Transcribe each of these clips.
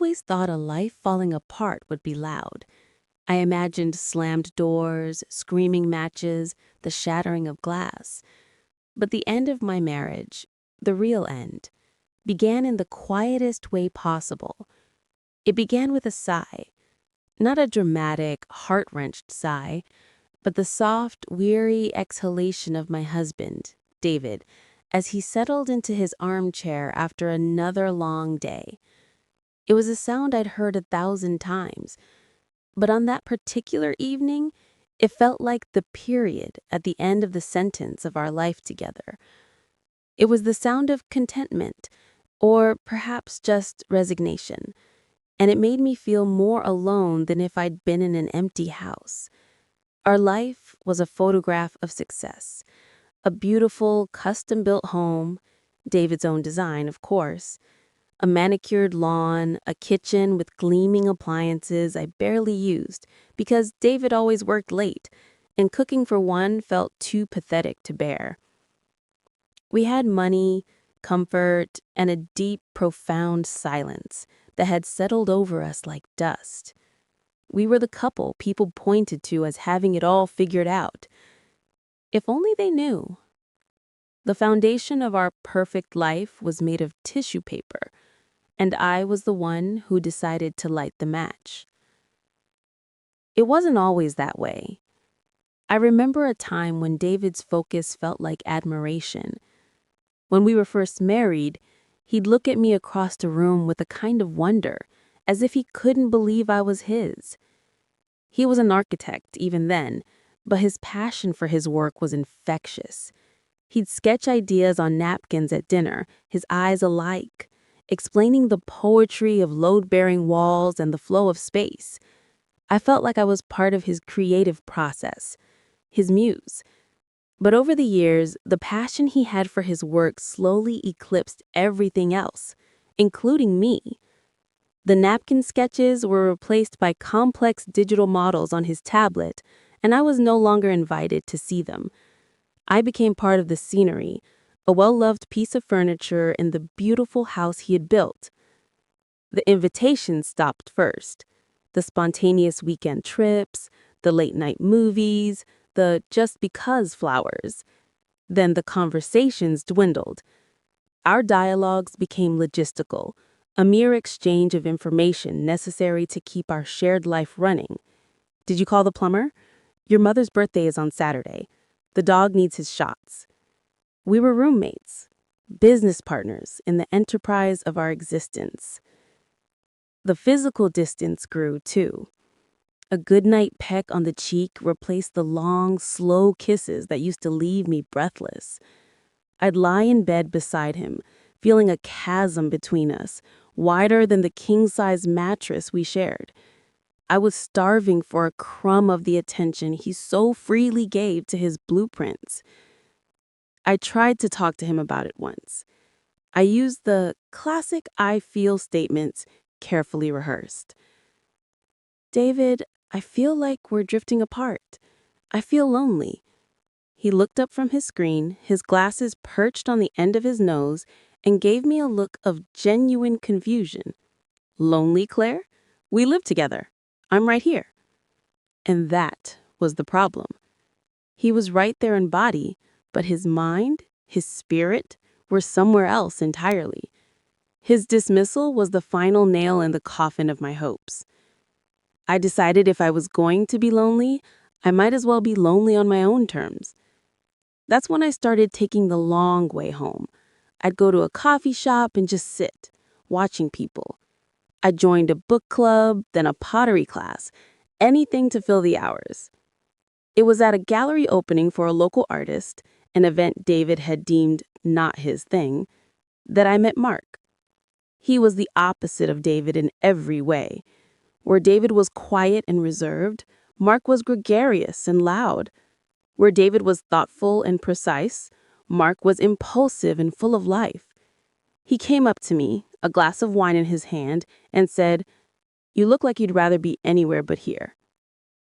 always thought a life falling apart would be loud. I imagined slammed doors, screaming matches, the shattering of glass. But the end of my marriage, the real end, began in the quietest way possible. It began with a sigh, not a dramatic, heart-wrenched sigh, but the soft, weary exhalation of my husband, David, as he settled into his armchair after another long day. It was a sound I'd heard 1,000 times, but on that particular evening, it felt like the period at the end of the sentence of our life together. It was the sound of contentment, or perhaps just resignation, and it made me feel more alone than if I'd been in an empty house. Our life was a photograph of success, a beautiful, custom-built home, David's own design, of course, a manicured lawn, a kitchen with gleaming appliances I barely used because David always worked late, and cooking for one felt too pathetic to bear. We had money, comfort, and a deep, profound silence that had settled over us like dust. We were the couple people pointed to as having it all figured out. If only they knew. The foundation of our perfect life was made of tissue paper, and I was the one who decided to light the match. It wasn't always that way. I remember a time when David's focus felt like admiration. When we were first married, he'd look at me across the room with a kind of wonder, as if he couldn't believe I was his. He was an architect even then, but his passion for his work was infectious. He'd sketch ideas on napkins at dinner, his eyes alike, explaining the poetry of load-bearing walls and the flow of space. I felt like I was part of his creative process, his muse. But over the years, the passion he had for his work slowly eclipsed everything else, including me. The napkin sketches were replaced by complex digital models on his tablet, and I was no longer invited to see them. I became part of the scenery, a well-loved piece of furniture in the beautiful house he had built. The invitations stopped first. The spontaneous weekend trips, the late-night movies, the just because flowers. Then the conversations dwindled. Our dialogues became logistical, a mere exchange of information necessary to keep our shared life running. Did you call the plumber? Your mother's birthday is on Saturday. The dog needs his shots. We were roommates, business partners in the enterprise of our existence. The physical distance grew, too. A goodnight peck on the cheek replaced the long, slow kisses that used to leave me breathless. I'd lie in bed beside him, feeling a chasm between us, wider than the king-size mattress we shared. I was starving for a crumb of the attention he so freely gave to his blueprints. I tried to talk to him about it once. I used the classic I feel statements, carefully rehearsed. David, I feel like we're drifting apart. I feel lonely. He looked up from his screen, his glasses perched on the end of his nose, and gave me a look of genuine confusion. Lonely, Claire? We live together. I'm right here. And that was the problem. He was right there in body, but his mind, his spirit, were somewhere else entirely. His dismissal was the final nail in the coffin of my hopes. I decided if I was going to be lonely, I might as well be lonely on my own terms. That's when I started taking the long way home. I'd go to a coffee shop and just sit, watching people. I joined a book club, then a pottery class, anything to fill the hours. It was at a gallery opening for a local artist, an event David had deemed not his thing, that I met Mark. He was the opposite of David in every way. Where David was quiet and reserved, Mark was gregarious and loud. Where David was thoughtful and precise, Mark was impulsive and full of life. He came up to me, a glass of wine in his hand, and said, "You look like you'd rather be anywhere but here."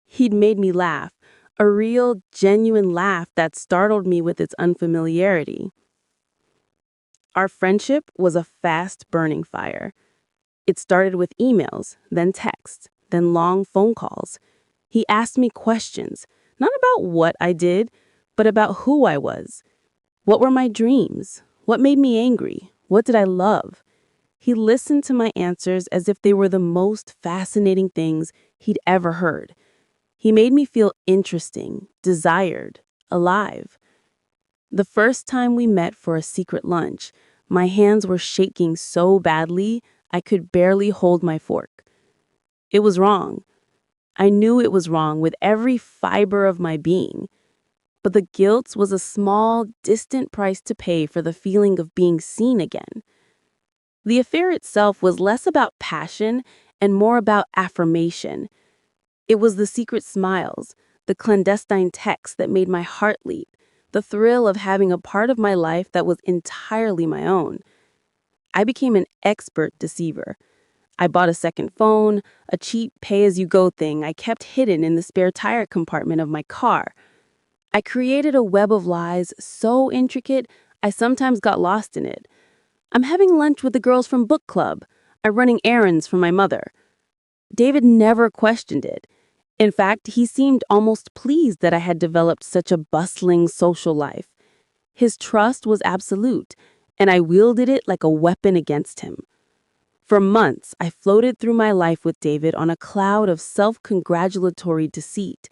He'd made me laugh, a real, genuine laugh that startled me with its unfamiliarity. Our friendship was a fast-burning fire. It started with emails, then texts, then long phone calls. He asked me questions, not about what I did, but about who I was. What were my dreams? What made me angry? What did I love? He listened to my answers as if they were the most fascinating things he'd ever heard. He made me feel interesting, desired, alive. The first time we met for a secret lunch, my hands were shaking so badly I could barely hold my fork. It was wrong. I knew it was wrong with every fiber of my being. But the guilt was a small, distant price to pay for the feeling of being seen again. The affair itself was less about passion and more about affirmation. It was the secret smiles, the clandestine texts that made my heart leap, the thrill of having a part of my life that was entirely my own. I became an expert deceiver. I bought a second phone, a cheap pay-as-you-go thing I kept hidden in the spare tire compartment of my car. I created a web of lies so intricate I sometimes got lost in it. I'm having lunch with the girls from book club. I'm running errands for my mother. David never questioned it. In fact, he seemed almost pleased that I had developed such a bustling social life. His trust was absolute, and I wielded it like a weapon against him. For months, I floated through my life with David on a cloud of self-congratulatory deceit.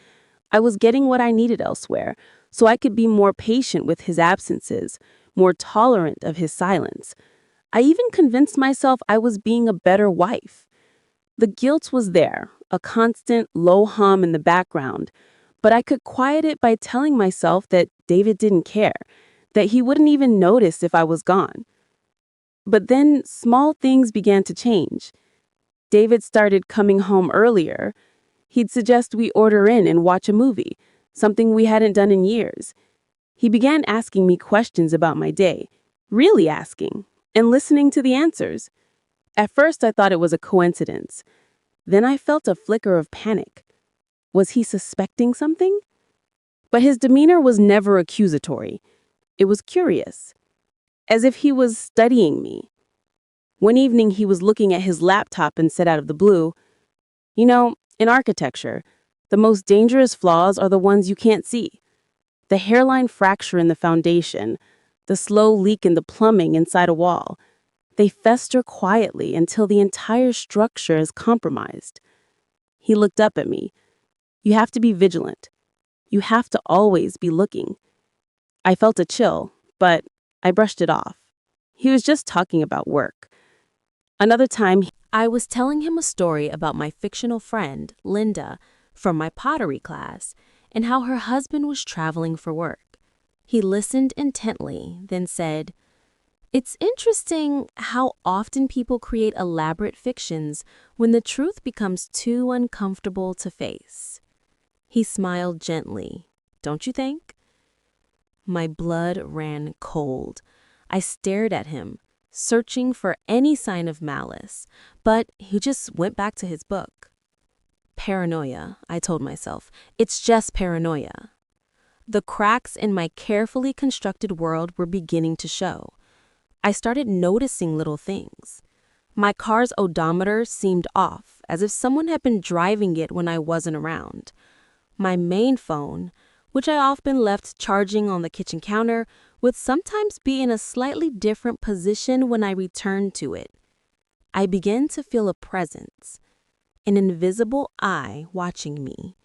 I was getting what I needed elsewhere, so I could be more patient with his absences, more tolerant of his silence. I even convinced myself I was being a better wife. The guilt was there, a constant low hum in the background, but I could quiet it by telling myself that David didn't care, that he wouldn't even notice if I was gone. But then small things began to change. David started coming home earlier. He'd suggest we order in and watch a movie, something we hadn't done in years. He began asking me questions about my day, really asking, and listening to the answers. At first, I thought it was a coincidence. Then I felt a flicker of panic. Was he suspecting something? But his demeanor was never accusatory. It was curious, as if he was studying me. One evening, he was looking at his laptop and said out of the blue, "You know, in architecture, the most dangerous flaws are the ones you can't see. The hairline fracture in the foundation, the slow leak in the plumbing inside a wall. They fester quietly until the entire structure is compromised." He looked up at me. "You have to be vigilant. You have to always be looking." I felt a chill, but I brushed it off. He was just talking about work. Another time, I was telling him a story about my fictional friend, Linda, from my pottery class, and how her husband was traveling for work. He listened intently, then said, "It's interesting how often people create elaborate fictions when the truth becomes too uncomfortable to face." He smiled gently, "Don't you think?" My blood ran cold. I stared at him, searching for any sign of malice, but he just went back to his book. Paranoia, I told myself. It's just paranoia. The cracks in my carefully constructed world were beginning to show. I started noticing little things. My car's odometer seemed off, as if someone had been driving it when I wasn't around. My main phone, which I often left charging on the kitchen counter, would sometimes be in a slightly different position when I returned to it. I began to feel a presence, an invisible eye watching me.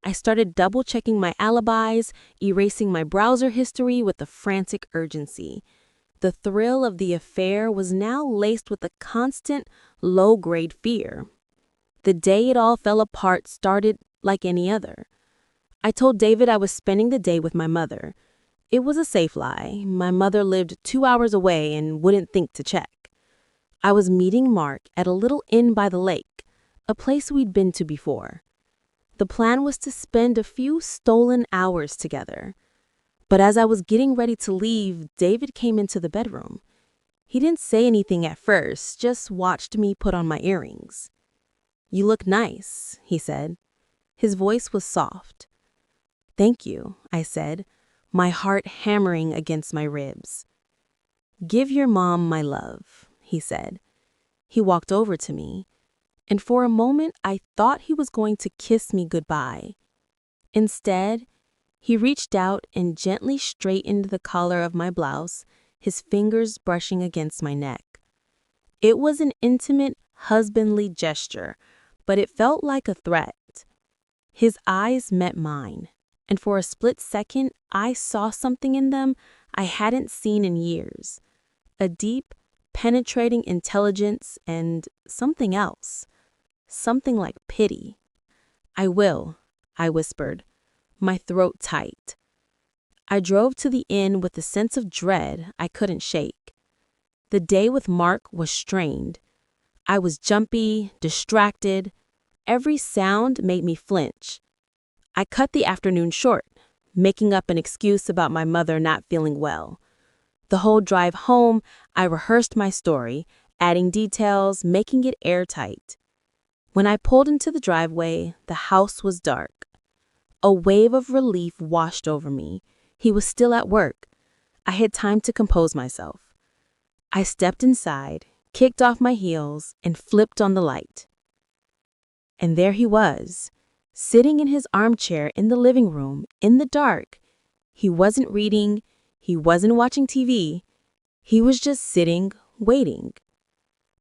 I started double-checking my alibis, erasing my browser history with a frantic urgency. The thrill of the affair was now laced with a constant, low-grade fear. The day it all fell apart started like any other. I told David I was spending the day with my mother. It was a safe lie. My mother lived 2 hours away and wouldn't think to check. I was meeting Mark at a little inn by the lake, a place we'd been to before. The plan was to spend a few stolen hours together. But as I was getting ready to leave, David came into the bedroom. He didn't say anything at first, just watched me put on my earrings. "You look nice," he said. His voice was soft. "Thank you," I said, my heart hammering against my ribs. "Give your mom my love," he said. He walked over to me, and for a moment I thought he was going to kiss me goodbye. Instead, he reached out and gently straightened the collar of my blouse, his fingers brushing against my neck. It was an intimate, husbandly gesture, but it felt like a threat. His eyes met mine, and for a split second, I saw something in them I hadn't seen in years. A deep, penetrating intelligence and something else. Something like pity. "I will," I whispered, my throat tight. I drove to the inn with a sense of dread I couldn't shake. The day with Mark was strained. I was jumpy, distracted. Every sound made me flinch. I cut the afternoon short, making up an excuse about my mother not feeling well. The whole drive home, I rehearsed my story, adding details, making it airtight. When I pulled into the driveway, the house was dark. A wave of relief washed over me. He was still at work. I had time to compose myself. I stepped inside, kicked off my heels, and flipped on the light. And there he was, sitting in his armchair in the living room, in the dark. He wasn't reading, he wasn't watching TV. He was just sitting, waiting.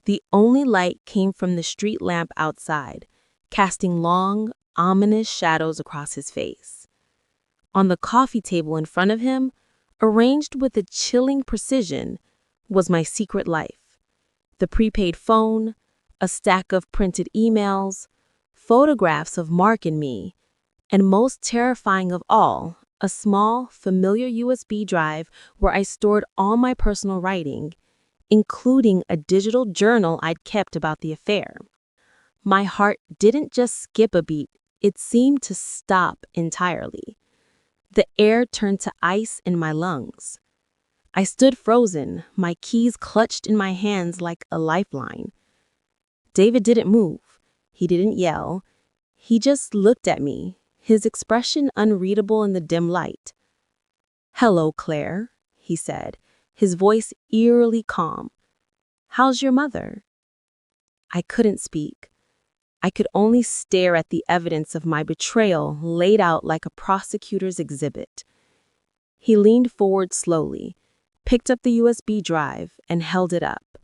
The only light came from the street lamp outside, casting long, ominous shadows across his face. On the coffee table in front of him, arranged with a chilling precision, was my secret life. The prepaid phone, a stack of printed emails, photographs of Mark and me, and most terrifying of all, a small, familiar USB drive where I stored all my personal writing, including a digital journal I'd kept about the affair. My heart didn't just skip a beat, it seemed to stop entirely. The air turned to ice in my lungs. I stood frozen, my keys clutched in my hands like a lifeline. David didn't move. He didn't yell. He just looked at me, his expression unreadable in the dim light. "Hello, Claire," he said, his voice eerily calm. "How's your mother?" I couldn't speak. I could only stare at the evidence of my betrayal laid out like a prosecutor's exhibit. He leaned forward slowly, picked up the USB drive, and held it up.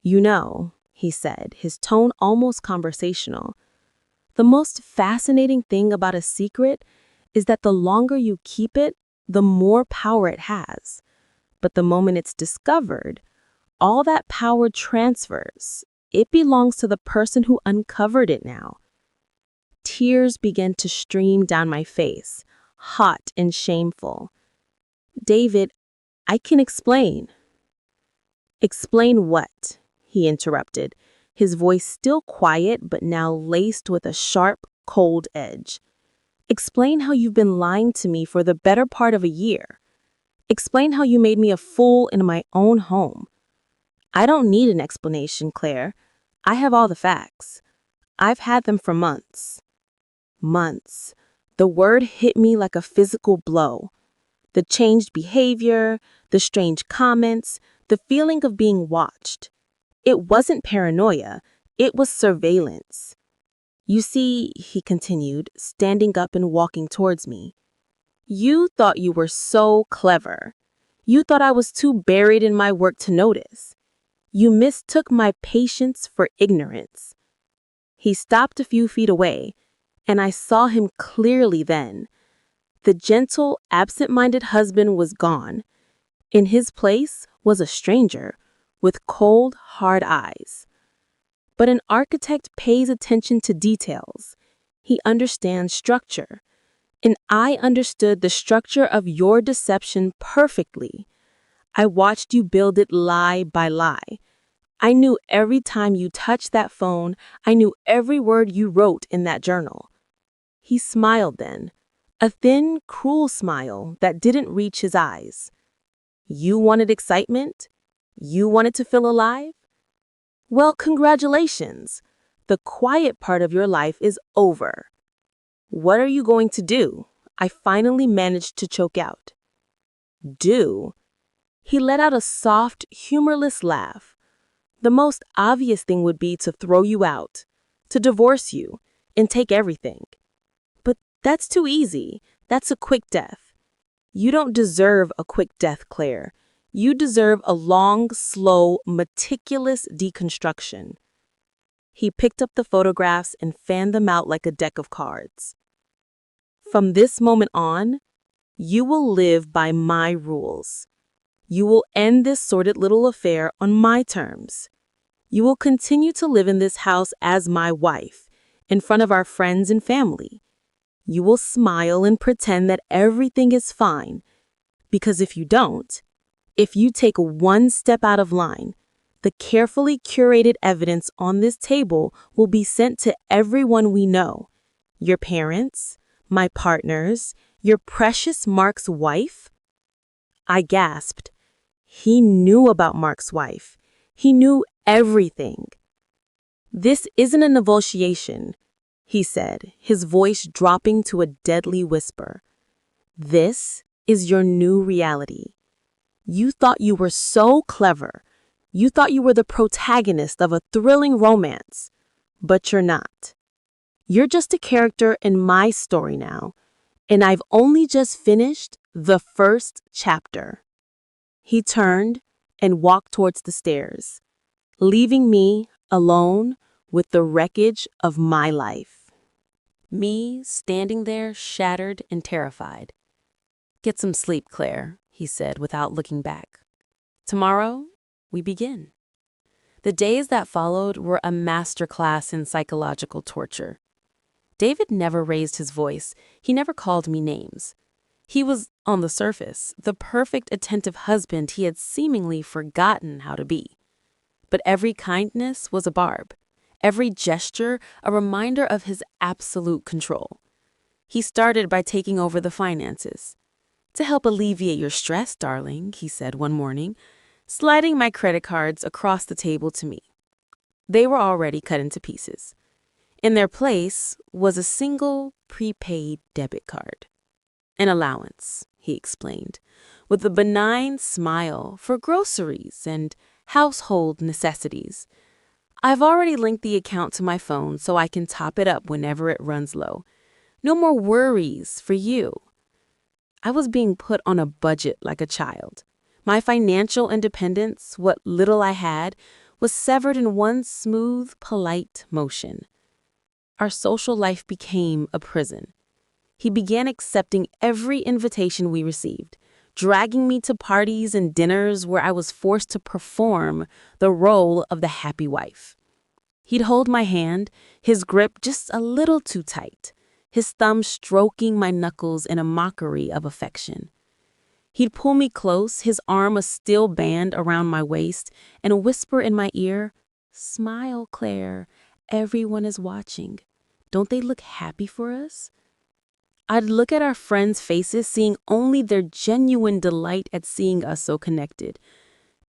"You know," he said, his tone almost conversational, "the most fascinating thing about a secret is that the longer you keep it, the more power it has. But the moment it's discovered, all that power transfers. It belongs to the person who uncovered it now." Tears began to stream down my face, hot and shameful. "David, I can explain." "Explain what?" he interrupted, his voice still quiet but now laced with a sharp, cold edge. "Explain how you've been lying to me for the better part of a year. Explain how you made me a fool in my own home." "I don't need an explanation, Claire. I have all the facts. I've had them for months." Months. The word hit me like a physical blow. The changed behavior, the strange comments, the feeling of being watched. It wasn't paranoia, it was surveillance. "You see," he continued, standing up and walking towards me, "you thought you were so clever. You thought I was too buried in my work to notice. You mistook my patience for ignorance." He stopped a few feet away, and I saw him clearly then. The gentle, absent-minded husband was gone. In his place was a stranger, with cold, hard eyes. But an architect pays attention to details. He understands structure. And I understood the structure of your deception perfectly. I watched you build it lie by lie. I knew every time you touched that phone, I knew every word you wrote in that journal. He smiled then, a thin, cruel smile that didn't reach his eyes. "You wanted excitement? You wanted to feel alive? Well, congratulations. The quiet part of your life is over. What are you going to do?" I finally managed to choke out. "Do?" He let out a soft, humorless laugh. The most obvious thing would be to throw you out, to divorce you, and take everything. But that's too easy. That's a quick death. You don't deserve a quick death, Claire. You deserve a long, slow, meticulous deconstruction. He picked up the photographs and fanned them out like a deck of cards. From this moment on, you will live by my rules. You will end this sordid little affair on my terms. You will continue to live in this house as my wife, in front of our friends and family. You will smile and pretend that everything is fine, because if you don't, if you take one step out of line, the carefully curated evidence on this table will be sent to everyone we know. Your parents, my partners, your precious Mark's wife. I gasped. He knew about Mark's wife. He knew everything. This isn't a negotiation, he said, his voice dropping to a deadly whisper. This is your new reality. You thought you were so clever. You thought you were the protagonist of a thrilling romance, but you're not. You're just a character in my story now, and I've only just finished the first chapter. He turned and walked towards the stairs, leaving me alone with the wreckage of my life. Me standing there, shattered and terrified. "Get some sleep, Claire," he said without looking back. "Tomorrow, we begin." The days that followed were a masterclass in psychological torture. David never raised his voice. He never called me names. He was, on the surface, the perfect attentive husband he had seemingly forgotten how to be. But every kindness was a barb, every gesture a reminder of his absolute control. He started by taking over the finances. "To help alleviate your stress, darling," he said one morning, sliding my credit cards across the table to me. They were already cut into pieces. In their place was a single prepaid debit card. "An allowance," he explained, with a benign smile for groceries and household necessities. "I've already linked the account to my phone so I can top it up whenever it runs low. No more worries for you." I was being put on a budget like a child. My financial independence, what little I had, was severed in one smooth, polite motion. Our social life became a prison. He began accepting every invitation we received, dragging me to parties and dinners where I was forced to perform the role of the happy wife. He'd hold my hand, his grip just a little too tight, his thumb stroking my knuckles in a mockery of affection. He'd pull me close, his arm a steel band around my waist, and whisper in my ear, "Smile, Claire. Everyone is watching. Don't they look happy for us?" I'd look at our friends' faces, seeing only their genuine delight at seeing us so connected.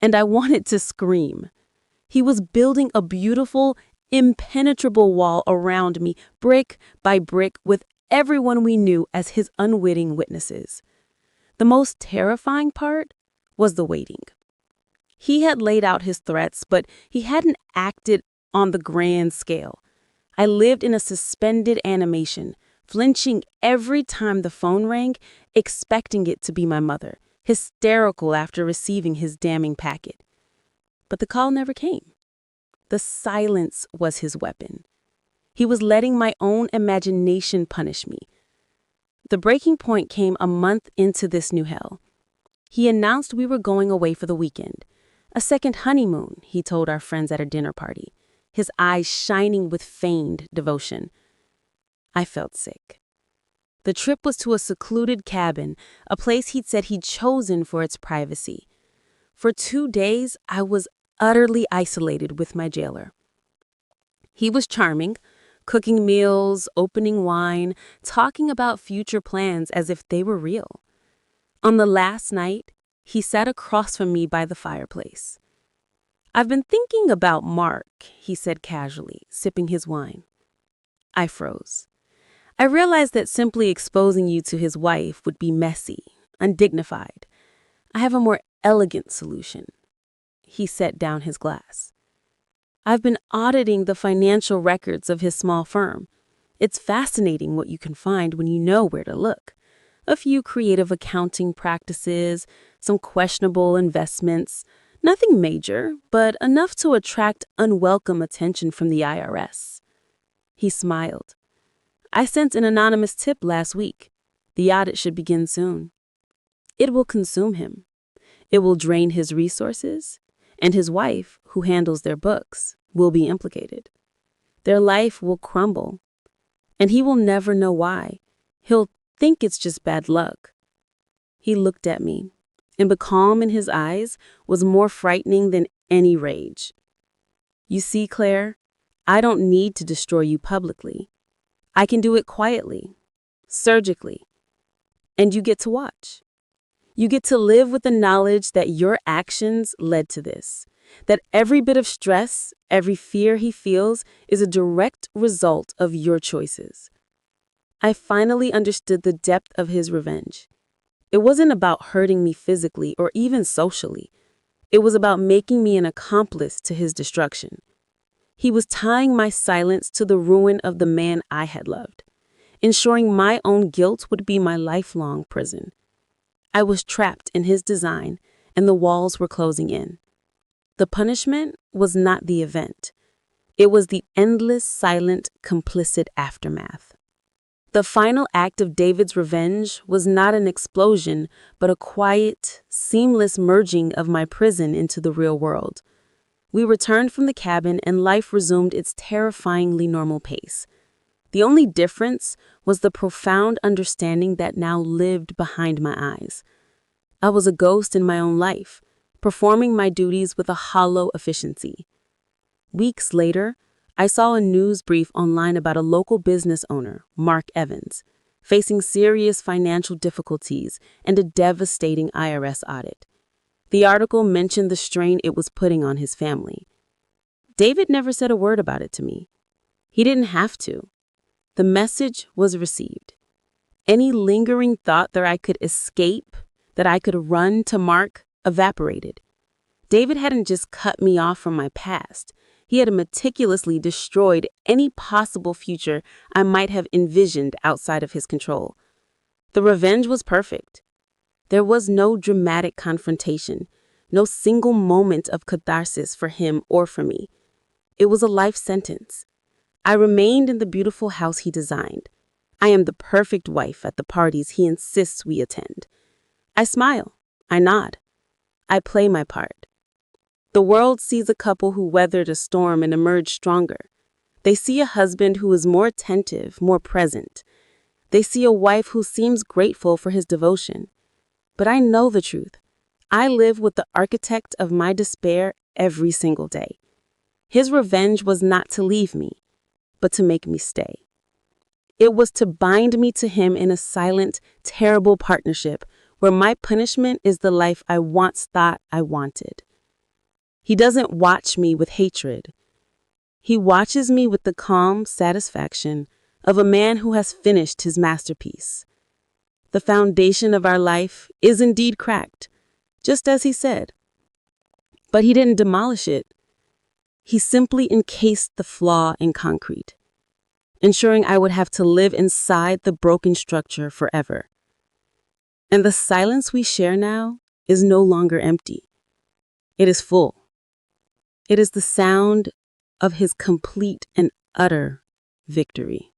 And I wanted to scream. He was building a beautiful, impenetrable wall around me, brick by brick, with everyone we knew as his unwitting witnesses. The most terrifying part was the waiting. He had laid out his threats, but he hadn't acted on the grand scale. I lived in a suspended animation, flinching every time the phone rang, expecting it to be my mother, hysterical after receiving his damning packet. But the call never came. The silence was his weapon. He was letting my own imagination punish me. The breaking point came a month into this new hell. He announced we were going away for the weekend. A second honeymoon, he told our friends at a dinner party, his eyes shining with feigned devotion. I felt sick. The trip was to a secluded cabin, a place he'd said he'd chosen for its privacy. For 2 days, I was utterly isolated with my jailer. He was charming, cooking meals, opening wine, talking about future plans as if they were real. On the last night, he sat across from me by the fireplace. "I've been thinking about Mark," he said casually, sipping his wine. I froze. "I realized that simply exposing you to his wife would be messy, undignified. I have a more elegant solution." He set down his glass. I've been auditing the financial records of his small firm. It's fascinating what you can find when you know where to look. A few creative accounting practices, some questionable investments, nothing major, but enough to attract unwelcome attention from the IRS. He smiled. I sent an anonymous tip last week. The audit should begin soon. It will consume him. It will drain his resources, and his wife, who handles their books, will be implicated. Their life will crumble, and he will never know why. He'll think it's just bad luck. He looked at me, and the calm in his eyes was more frightening than any rage. You see, Claire, I don't need to destroy you publicly. I can do it quietly, surgically, and you get to watch. You get to live with the knowledge that your actions led to this, that every bit of stress, every fear he feels is a direct result of your choices. I finally understood the depth of his revenge. It wasn't about hurting me physically or even socially. It was about making me an accomplice to his destruction. He was tying my silence to the ruin of the man I had loved, ensuring my own guilt would be my lifelong prison. I was trapped in his design, and the walls were closing in. The punishment was not the event. It was the endless, silent, complicit aftermath. The final act of David's revenge was not an explosion, but a quiet, seamless merging of my prison into the real world. We returned from the cabin, and life resumed its terrifyingly normal pace. The only difference was the profound understanding that now lived behind my eyes. I was a ghost in my own life, performing my duties with a hollow efficiency. Weeks later, I saw a news brief online about a local business owner, Mark Evans, facing serious financial difficulties and a devastating IRS audit. The article mentioned the strain it was putting on his family. David never said a word about it to me. He didn't have to. The message was received. Any lingering thought that I could escape, that I could run to Mark, evaporated. David hadn't just cut me off from my past. He had meticulously destroyed any possible future I might have envisioned outside of his control. The revenge was perfect. There was no dramatic confrontation, no single moment of catharsis for him or for me. It was a life sentence. I remained in the beautiful house he designed. I am the perfect wife at the parties he insists we attend. I smile. I nod. I play my part. The world sees a couple who weathered a storm and emerged stronger. They see a husband who is more attentive, more present. They see a wife who seems grateful for his devotion. But I know the truth. I live with the architect of my despair every single day. His revenge was not to leave me, but to make me stay. It was to bind me to him in a silent, terrible partnership where my punishment is the life I once thought I wanted. He doesn't watch me with hatred. He watches me with the calm satisfaction of a man who has finished his masterpiece. The foundation of our life is indeed cracked, just as he said. But he didn't demolish it. He simply encased the flaw in concrete, ensuring I would have to live inside the broken structure forever. And the silence we share now is no longer empty. It is full. It is the sound of his complete and utter victory.